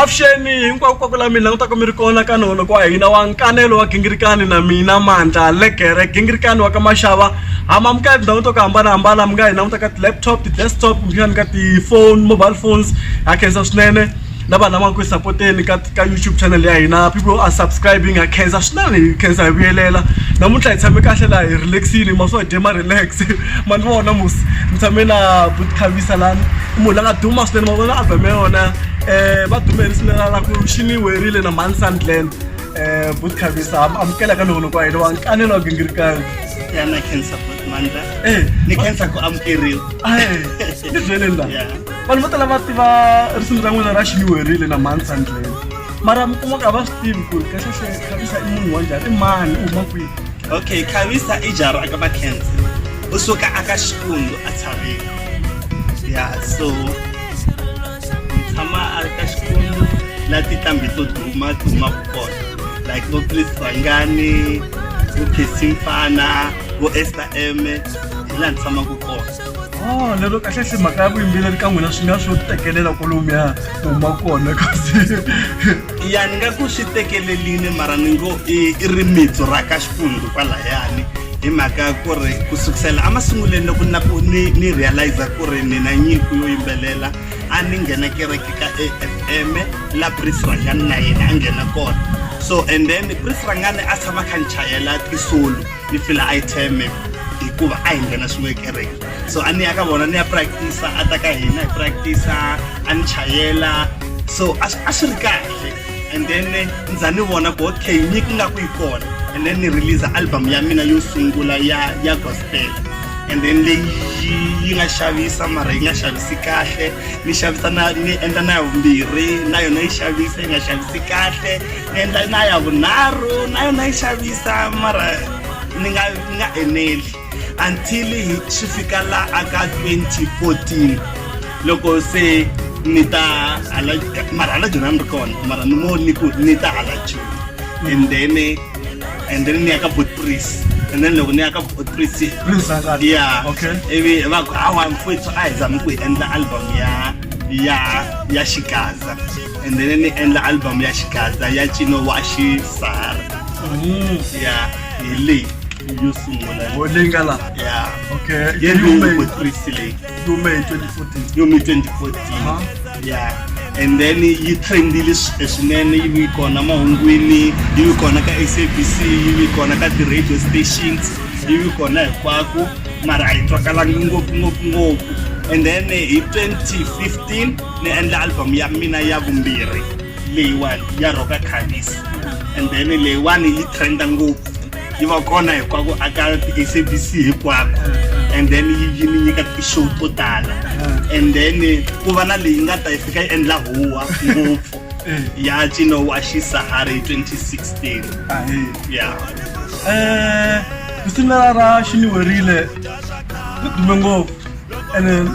Avuxeni hinkwako kula mina langutaka mi ri kona ka nono kwa hina wa nkanelo wa gingirikani na mina Mandla Legere gingirikani wa ka Mashava ama mga ndhawu to hambanahambana mi nga hi languta ka ti-laptop ti-desktop mi ka ti-phone mobile phones ha khensa swinene na vanhu lava ku supporteni ka YouTube channel ya hina people are subscribing ha khensa swinene hi khensa hi vuyelela namuntlha hi tshame kahle laha hi relaxini ma swo hi dye ma relax ma ni vona musi mi tshame na Buti Khavisa lani i munhu la nga duma swinene ma vona album ya yona va dumerisile la ku xini werile na Mansandland Buti Khavisa amukela ka nono kwa hina wa nkanelo wa gingirikani ya na khensa Buti Mandla ni khensa ku amukeriwa ni byeleni la vanhu vo tala va tiva risimu ra n'wina ra xini werile na Mansandland mara mi kuma ka va swi tivi ku ri kahlekahle Khavisa i munhu wa njhani i mani u huma kwihi okay Khavisa i jari aka Makhensa u suka aka Xifundu a Tshaveni so tshama aka Xifundu la tintambi to duma ku kona like vo Prince Rangani vo Casey Mfana vo Esther M la ni tshamaku kona lero kahlekahle mhaka ya vuyimbeleri ka n'wina swi nga swo tekelela kolomuya u huma kona kasi ya ni nga ku swi tekelelini mara ni ngo i rimitsu ra ka Xifundu kwalayani hi mhaka ku ri ku sukisela amasunguleni loko ni realize ku ri ni na nyiko yo yimbelela a ni nghena kereke ka AFM la Prince Rangani na yena a nghena kona so and then Prince Rangani a tshama kha ni chayela tisolo ni fila item hikuva a hi nghena swin'we kereke so a ni ya ka vona ni ya practice a ta ka hina hi practice a ni chayela so a swi ri kahle and then ndza ni vona ku okay nyiko nga ku yi kona and then ni release album ya mina yo sungula ya gospel and then leyi nga xavisa mara yi nga xavisi kahle ni xavisa ni endla na ya vumbirhi na yona yi xavisa yi nga xavisi kahle ni endla na ya vunharhu na yona yi xavisa mara ni nga eneli until swi fika la aka 2014 loko se ni ta mara hala jona ni ri kona mara ni mo ni ku ni ta hala jona and then ni ya ka Botpris and then loko ni ya ka Botpris okay ivi va ku hawa mfowethu a hi zami ku hi endla album ya Xikaza and then ni endla album ya Xikaza ya Cino wa Xisara hi leyi yo sungula leyi nga la okay you May 2014 yo May 2014 and then yi trendile swinene yi vi kona mahungwini yi vi kona ka SABC yi vi kona ka ti-radio stations yi vi kona hinkwako mara a yi twakalangi ngopfu and then hi 2015 ni endla album ya mina ya vumbirhi leyiwani ya Roka Khavisa and then leyiwani yi trenda ngopfu yi va kona hinkwako aka ti-SABC hinkwako and then yi ni nyika ti-show to tala and then ku va na leyi nga ta yi fika yi endla huwa ngopfu ya Cino wa Xisara hi 2016 risimu ra xini werile ri dume ngopfu and then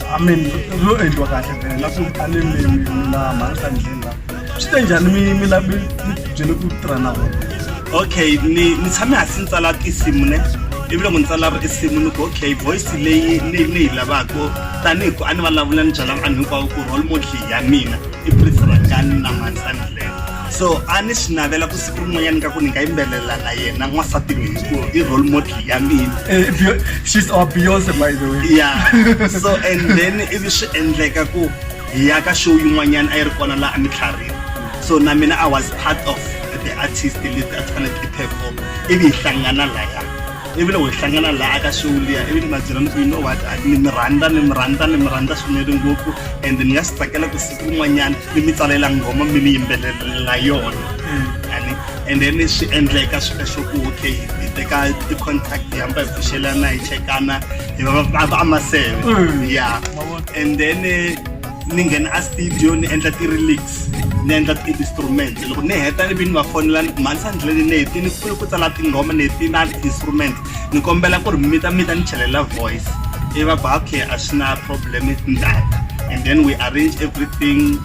I mean ro endliwa kahle vele na ku a ni na Mansandland swi te njhani mi la mi byele ku tirha na vona okay ni tshame hansi ni tsala tinsimu ne ivi loko ni tsala risimu ni ku okay voice leyi ni yi lavako tanihi ku a ni vulavula ni byela vanhu hinkwavo ku role model ya mina i Prince Rangani na Mansandland so a ni swi navela ku siku rin'wanyani ka ku ni nga yimbelela na yena n'wansati loyi hi ku i role model ya mina she's our Beyonce by the way so and then ivi swi endleka ku hi ya ka show yin'wanyani a yi ri kona laha a ni tlharihini so na mina I was part of the artist leti a fanele ti perform ivi hi hlangana laya ivi loko hi hlangana laha aka show liya ivi ni va byela ni ku you know what ni mi rhandza swinene ngopfu and ni nga swi tsakela ku siku rin'wanyana ni mi tsalela nghoma mi ni yimbelela yona and then swi endleka sweswo ku okay hi teka ti-contact hi hamba hi pfuxelana hi chekana hi va amaseve and then ni nghena a studio ni endla ti-relics ni endla ti-instrument loko ni heta ni vi ni va fonela ni ku Mansandland ni hetini ku tsala tinghoma ni heti na instrument ni kombela ku ri mi ta ni chelela voice i va ba okay a swi na problem ni ta and then we arrange everything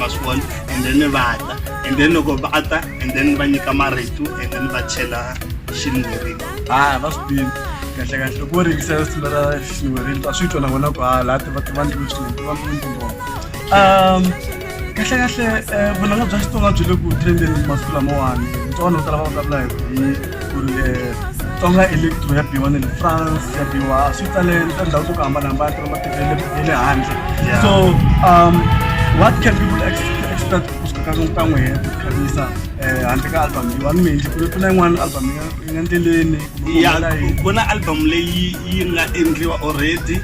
maswona and then va ta and then loko va ta and then va nyika marito and then va chela xinwerini va swi tivi kahle ku ringisela risimu ra xinwerini a swi twa na vona ku laha ti va ti va ndlulu swinene ti va ndlulu kahle vunanga bya Xitsonga byi le ku trendeni masiku lamawani ntsona u tala va vulavula hi ku ri Tonga electro ya biwa na le France ya biwa Switzerland ta ndhawu to ku hambanahambana ta matiko ya le handle so what can people expect kusuka ka n'we ku khavisa handle ka album yiwani minji ku na yin'wana album yi nga ndleleni ya ku na album leyi yi nga endliwa already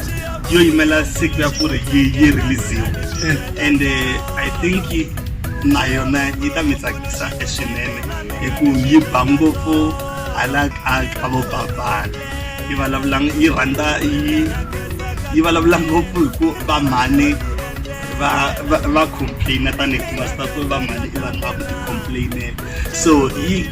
yo yimela siku ya ku ri yi releasiwa and I think na yona yi ta mi tsakisa swinene hi ku yi ba ngopfu hala ka vo Babana yi vulavula ngopfu hi ku va mhani va complain tani ku master ku va mhani i vanhu va ku ti complain so i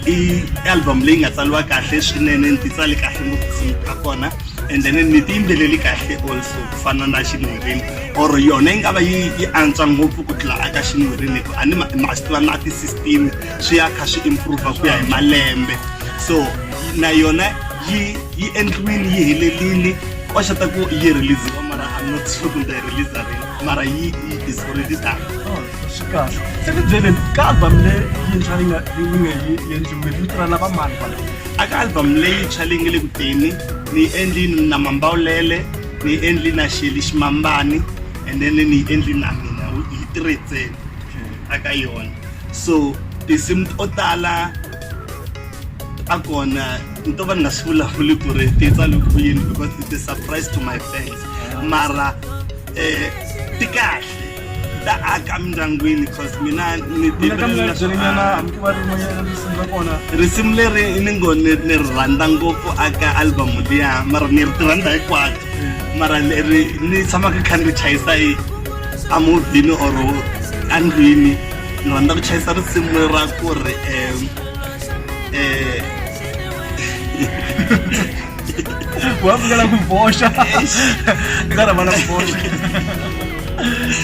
album leyi nga tsaliwa kahle swinene ni tsali kahle ngopfu ka kona and then ni tiyimbeleli kahle also ku fana na Xin'wirini or yona yi nga va yi antswa ngopfu ku tlula aka Xin'wirini ku ani ma swi tiva na ti-system swi ya kha swi improve ku ya hi malembe so na yona yi endliwini yi helelini oxata ku yi releasiwa mara I'm not sure ku ta yi release rini mara yi is already done swi kahle se ti byeleni ka album leyi yintshwa yi nga endliwile yi tirha na va mani kwala aka album leyi challenge le kuteni ni endli na Mambawulele ni endli na Shelly Ximambani and then ni endli na mina hi tirhetseni aka yona so tinsimu to tala akona nto va nga swi vulavuli ku ri ti tsaliwe ku yini because it's a surprise to my fans mara ti kahle ta aka mindyangwini because mina ni risimu leri ni ngo ni rhandza ngopfu aka album liya mara ni ri rhandza hinkwato mara leri ni tshamaka kha ni ri chayisa amovhini or andlwini ni rhandza ku chayisa risimu ra ku ri wavukela ku boxa ngara vana ku boxa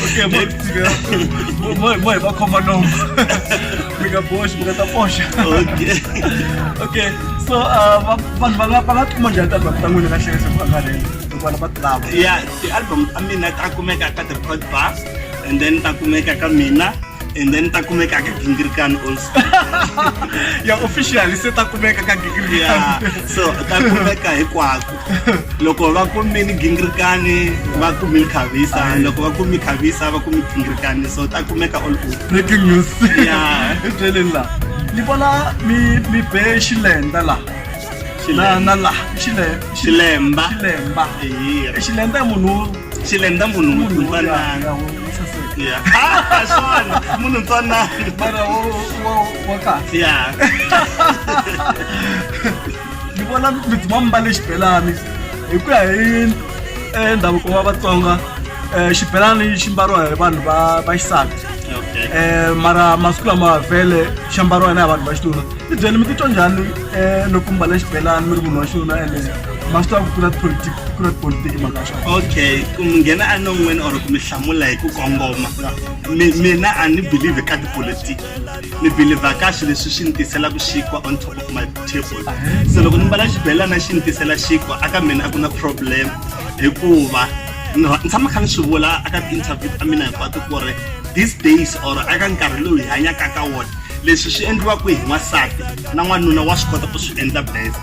okay boy va khoma nomu mi nga boxi mi nga ta boxa okay so vanhu va nga kuma njhani ta album ta n'wina ka hlekisa ku angarhela loko vana va ti lava ya ti-album ta mina ta kumeka ka the-Pod Bar and then ta kumeka ka mina and then ta kumeka ka Gingirikani also ya officially se ta kumeka ka Gingirikani so ta kumeka hinkwako loko va kumini Gingirikani va kumi Khavisa loko va kumi Khavisa va kumi Gingirikani so ta kumeka all over breaking news ya byeleni la ni vona mi be xilenda la na la xilemba xilenda munhu ntsanana ya swona munhu ntsanana mara wa kahle ya ni vona mi tshama mbale xibelani hi ku ya hi ndhavuko wa Vatsonga xibelani xi mbariwa hi vanhu va xisati mara masiku lama vhele xi mbariwa na hi vanhu va xinuna ti byeli mi titwa njhani loko mbale xibelani mi ri munhu wa xinuna ende ma swi tiva ku ku na politiki mhaka ya swona okay ku mi nghena enon'wini or ku mi hlamula hi ku kongoma mina a ni believe ka tipolitiki ni believe ka swilo leswi swi ni tiselaku xinkwa on top of my table so loko ni mbala xibelana xi ni tisela xinkwa aka mina a ku na problem hikuva ni tshama kha ni swi vula aka ti-interview ta mina hinkwato ku ri these days or aka nkarhi lowu hi hanyaka ka wona leswi swi endliwaku hi n'wansati na n'wanuna wa swi kota ku swi endla best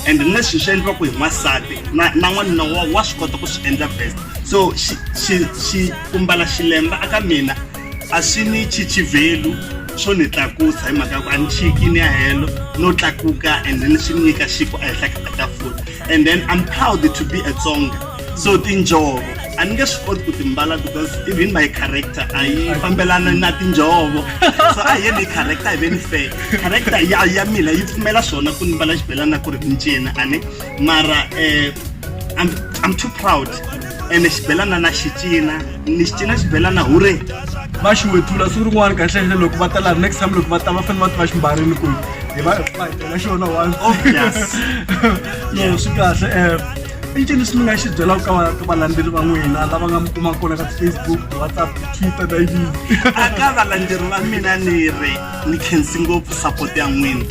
and leswi swi endliwaku hi n'wansati na n'wanuna wa swi kota ku swi endla best so ku mbala xilemba aka mina a swi ni chichi value swo ni tlakusa hi mhaka ku a ni chiki ni ya helo no tlakuka and then swi nyika xinkwa ehenhla ka tafula and then I'm proud to be a Tsonga so tinjhovo a ni nge swi koti ku timbala because even my character a yi fambelana na tinjhovo so a hi yeni character hi veni fair character ya mina yi pfumela swona ku ni mbala xibelana ku ri ncina ani mara I'm too proud and xibelana na xi cina ni xi cina xibelana hure va xi wethula siku rin'wana kahle loko va ta laha next time loko va ta va fanele va ti va xi mbarile ku hi va tela xona one obvious no swi kahle i ncini leswi mi nga xi byelaka ka valandzeri va n'wina lava nga mi kuma kona ka Facebook WhatsApp Twitter na yini aka valandzeri va mina ni ri ni khensi ngopfu support ya n'wina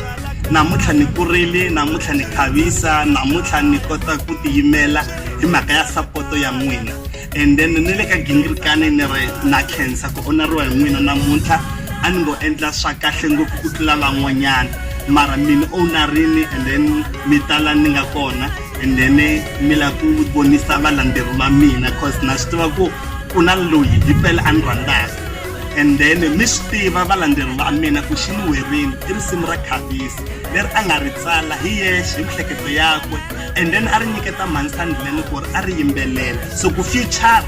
namuntlha ni kurile namuntlha ni khavisa namuntlha ni kota ku tiyimela hi mhaka ya support ya n'wina and then ni le ka gingirikani ni ri na cancer ku onariwa hi n'wina namuntlha a ni ngo endla swa kahle ngopfu ku tlula van'wanyana mara mina onarini and then mi tala ni nga kona and then mi la ku vonisa valandzeleri va mina cause na swi tiva ku na loyi hi pela a ni rhandzaka and then mi swi tiva valandzeleri va mina ku Xiniwerini i risimu ra Khavisa leri a nga ri tsala hi yexe hi mihleketo yakwe and then a ri nyiketa Mansandlene ku ri a ri yimbelela so ku future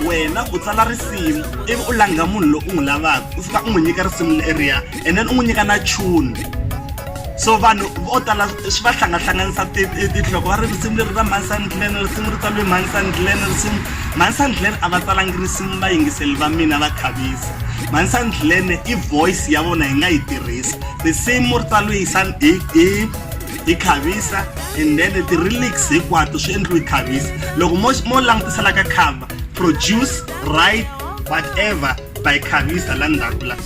wena u tsala risimu ivi u langa munhu loyi u n'wi lavaka u fika u n'wi nyika risimu leriya and then u n'wi nyika na tune so vanhu vo tala swi va hlangahlanganisa tihloko va ri risimu leri ra Mansandlene risimu ri tsaliwe Mansandlene risimu Mansandlene a va tsalangi risimu vayingiseli va mina va Khavisa Mansandlene i voice ya vona hi nga yi tirhisa risimu ri tsaliwe hi Khavisa and then the lyrics hinkwato swi endliwe hi Khavisa loko mo langutisela ka cover produce write whatever by Khavisa la ndzhaku la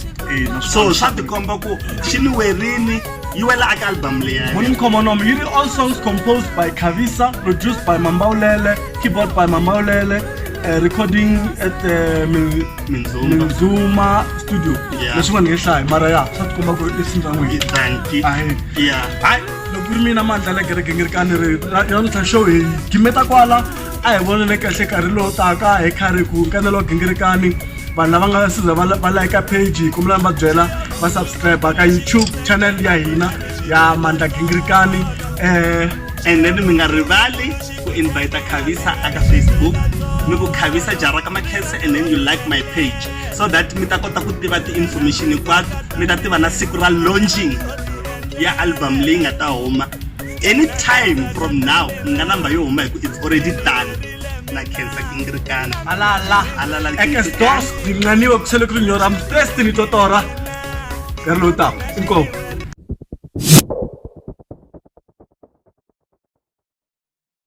so swa tikomba ku Xiniwerini yi wela aka album leya Morning Komonom, you all songs composed by Khavisa, produced by Mambaulele, keyboard by Mambaulele, recording at Minzuma studio. Leswi nga ngehlaya mara ya swa tikomba ku isinza n'wina. Thank you. Yeah. Hayi loko ri mina mandla le kereke ngirikani ri yona show hi gimeta kwala a hi vonele kahle karhi lowu taka hi karhi ku nkanelo gingirikani vanhu lava nga siza va like page kumbe va byela va subscribe ka YouTube channel ya hina ya Mandla Gingirikani and then mi nga rivali ku invite Khavisa aka Facebook mi ku Khavisa Jaraka Makhese and then you like my page so that mi ta kota ku tiva ti-information hinkwato mi ta tiva na siku ra launching ya album leyi nga ta huma anytime from now nga namba yo huma hi ku it's already done na Khensa Gingirikani alala ekes dos dinganiwe kusele ku nyora destiny totora karlo ta inko